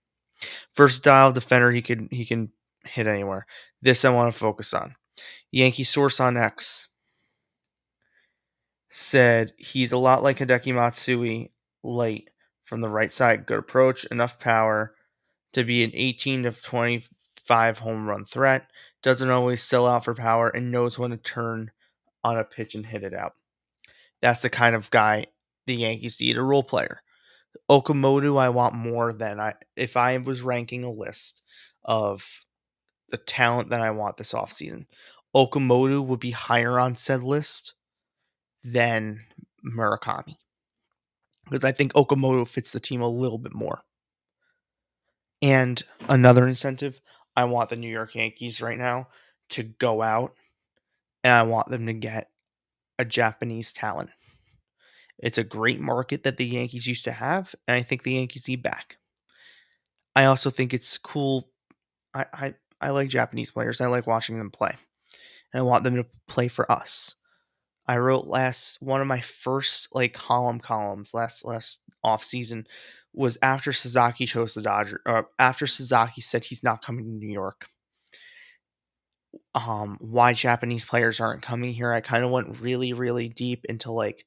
Versatile defender, he can hit anywhere. This I want to focus on. Yankee source on X said he's a lot like Hideki Matsui light from the right side. Good approach, enough power to be an 18 to 25 home run threat. Doesn't always sell out for power and knows when to turn on a pitch and hit it out. That's the kind of guy the Yankees need, a role player. Okamoto, I want more than if I was ranking a list of the talent that I want this offseason. Okamoto would be higher on said list than Murakami, because I think Okamoto fits the team a little bit more. And another incentive, I want the New York Yankees right now to go out and I want them to get a Japanese talent. It's a great market that the Yankees used to have, and I think the Yankees need back. I also think it's cool. I like Japanese players. I like watching them play. And I want them to play for us. I wrote one of my first columns last off season was after Sasaki chose the Dodgers, or after Sasaki said he's not coming to New York. Why Japanese players aren't coming here. I kind of went really, really deep into like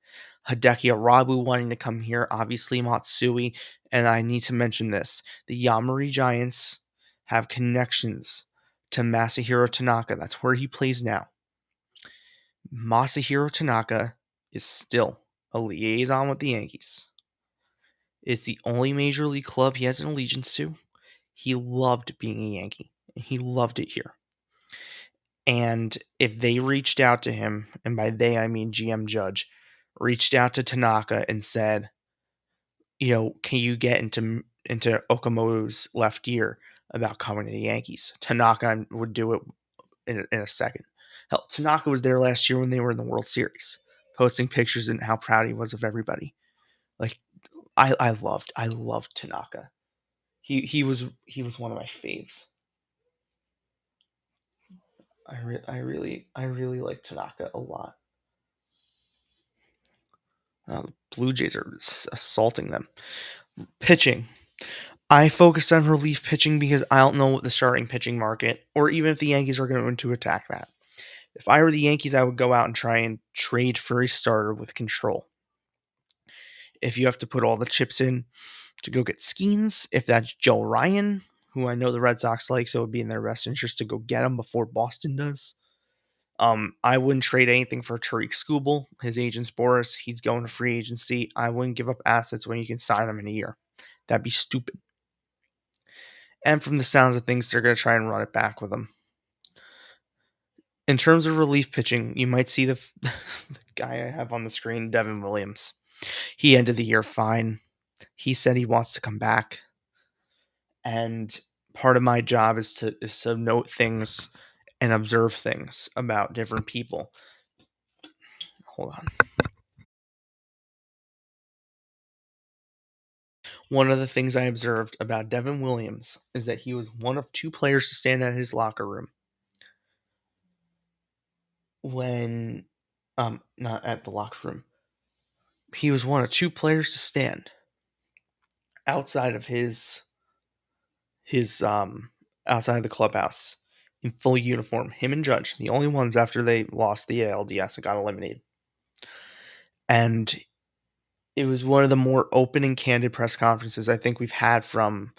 Hideki Arabu wanting to come here, obviously Matsui, and I need to mention this. The Yamari Giants have connections to Masahiro Tanaka. That's where he plays now. Masahiro Tanaka is still a liaison with the Yankees. It's the only major league club he has an allegiance to. He loved being a Yankee. He loved it here. And if they reached out to him, and by they I mean GM Judge, reached out to Tanaka and said, can you get into Okamoto's left ear about coming to the Yankees? Tanaka would do it in a second. Hell, Tanaka was there last year when they were in the World Series, posting pictures and how proud he was of everybody. Like, I loved Tanaka. He was one of my faves. I really like Tanaka a lot. The Blue Jays are assaulting them. Pitching. I focused on relief pitching because I don't know what the starting pitching market, or even if the Yankees are going to attack that. If I were the Yankees, I would go out and try and trade for a starter with control. If you have to put all the chips in to go get Skeens, if that's Joe Ryan, who I know the Red Sox like, so it would be in their best interest to go get him before Boston does. I wouldn't trade anything for Tariq Skubal. His agent's Boris. He's going to free agency. I wouldn't give up assets when you can sign him in a year. That'd be stupid. And from the sounds of things, they're going to try and run it back with him. In terms of relief pitching, you might see the guy I have on the screen, Devin Williams. He ended the year fine. He said he wants to come back. And part of my job is to note things and observe things about different people. Hold on. One of the things I observed about Devin Williams is that he was one of two players to stand at his locker room when not at the locker room. He was one of two players to stand outside of his outside of the clubhouse in full uniform. Him and Judge, the only ones after they lost the ALDS and got eliminated. And it was one of the more open and candid press conferences I think we've had from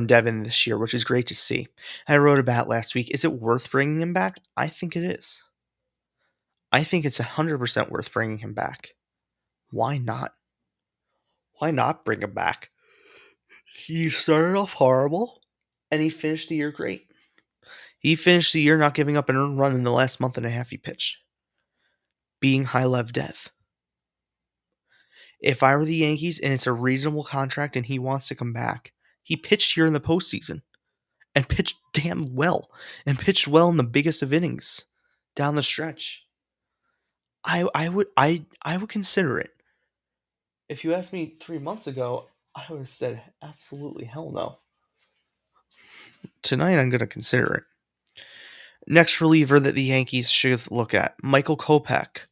Devin this year, which is great to see. I wrote about last week. Is it worth bringing him back? I think it is. I think it's 100% worth bringing him back. Why not? Why not bring him back? He started off horrible, and he finished the year great. He finished the year not giving up an earned run in the last month and a half he pitched, being high lev dev. If I were the Yankees and it's a reasonable contract and he wants to come back, he pitched here in the postseason and pitched damn well and pitched well in the biggest of innings down the stretch. I would consider it. If you asked me 3 months ago, I would have said absolutely hell no. Tonight I'm going to consider it. Next reliever that the Yankees should look at, Michael Kopech,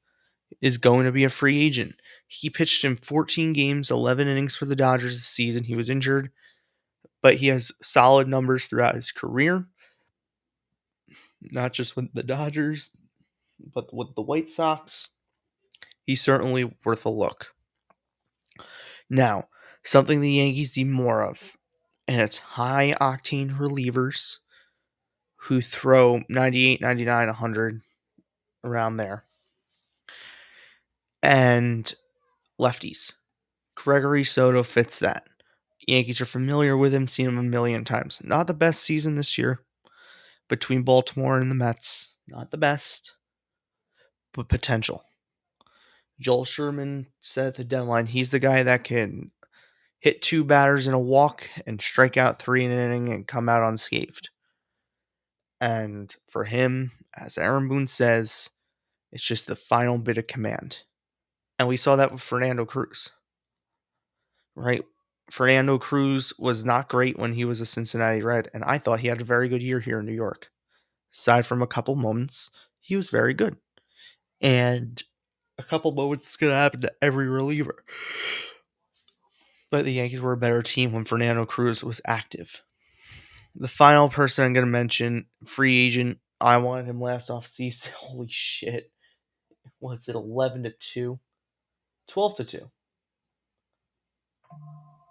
is going to be a free agent. He pitched in 14 games, 11 innings for the Dodgers this season. He was injured, but he has solid numbers throughout his career, not just with the Dodgers, but with the White Sox. He's certainly worth a look. Now, something the Yankees need more of, and it's high octane relievers who throw 98, 99, 100 around there. And lefties. Gregory Soto fits that. Yankees are familiar with him, seen him a million times. Not the best season this year between Baltimore and the Mets. Not the best, but potential. Joel Sherman said at the deadline he's the guy that can hit two batters in a walk and strike out three in an inning and come out unscathed. And for him, as Aaron Boone says, it's just the final bit of command. And we saw that with Fernando Cruz. Right? Fernando Cruz was not great when he was a Cincinnati Red, and I thought he had a very good year here in New York. Aside from a couple moments, he was very good. And a couple moments is going to happen to every reliever. But the Yankees were a better team when Fernando Cruz was active. The final person I'm going to mention, free agent, I wanted him last offseason. Holy shit. Was it 11-2? 12-2.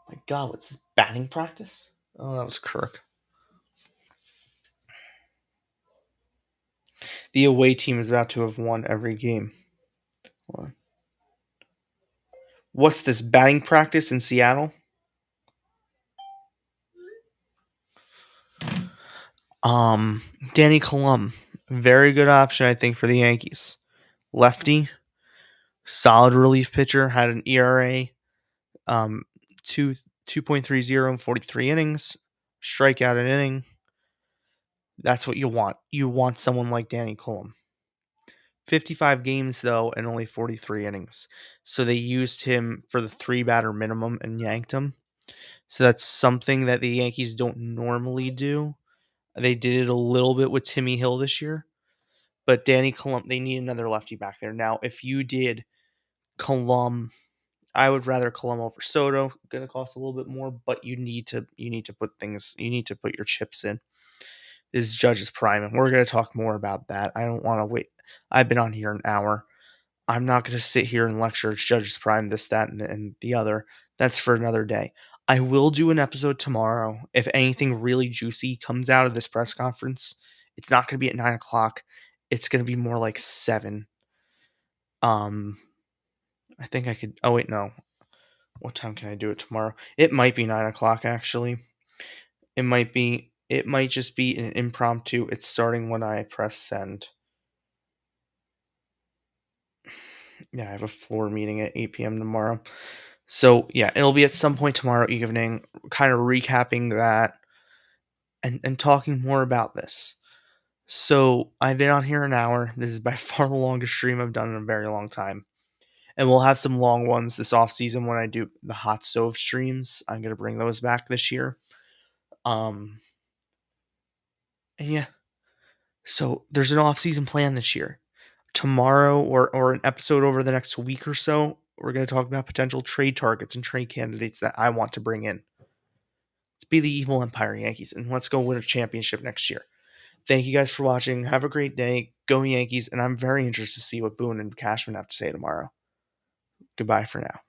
My God, what's this, batting practice? Oh, that was Kirk. The away team is about to have won every game. What's this, batting practice in Seattle? Danny Colum, very good option, I think, for the Yankees. Lefty, solid relief pitcher, had an ERA, 2.30 in 43 innings, strikeout an inning. That's what you want. You want someone like Danny Colum. 55 games, though, and only 43 innings. So they used him for the 3-batter minimum and yanked him. So that's something that the Yankees don't normally do. They did it a little bit with Timmy Hill this year. But Danny Colum, they need another lefty back there. Now, if you did Colum, I would rather Colum over Soto. Going to cost a little bit more, but you need to put your chips in. This is Judge's prime, and we're going to talk more about that. I don't want to wait. I've been on here an hour. I'm not going to sit here and lecture. It's Judge's prime, this, that, and the other. That's for another day. I will do an episode tomorrow. If anything really juicy comes out of this press conference, it's not going to be at 9 o'clock. It's going to be more like 7. I think I could. Oh, wait, no. What time can I do it tomorrow? It might be 9 o'clock, actually. It might just be an impromptu. It's starting when I press send. Yeah, I have a floor meeting at 8 p.m. tomorrow. So, yeah, it'll be at some point tomorrow evening, kind of recapping that. and talking more about this. So I've been on here an hour. This is by far the longest stream I've done in a very long time. And we'll have some long ones this off season when I do the hot stove streams. I'm gonna bring those back this year. Um and yeah. So there's an off season plan this year. Tomorrow or an episode over the next week or so, we're gonna talk about potential trade targets and trade candidates that I want to bring in. Let's be the evil Empire Yankees and let's go win a championship next year. Thank you guys for watching. Have a great day. Go Yankees. And I'm very interested to see what Boone and Cashman have to say tomorrow. Goodbye for now.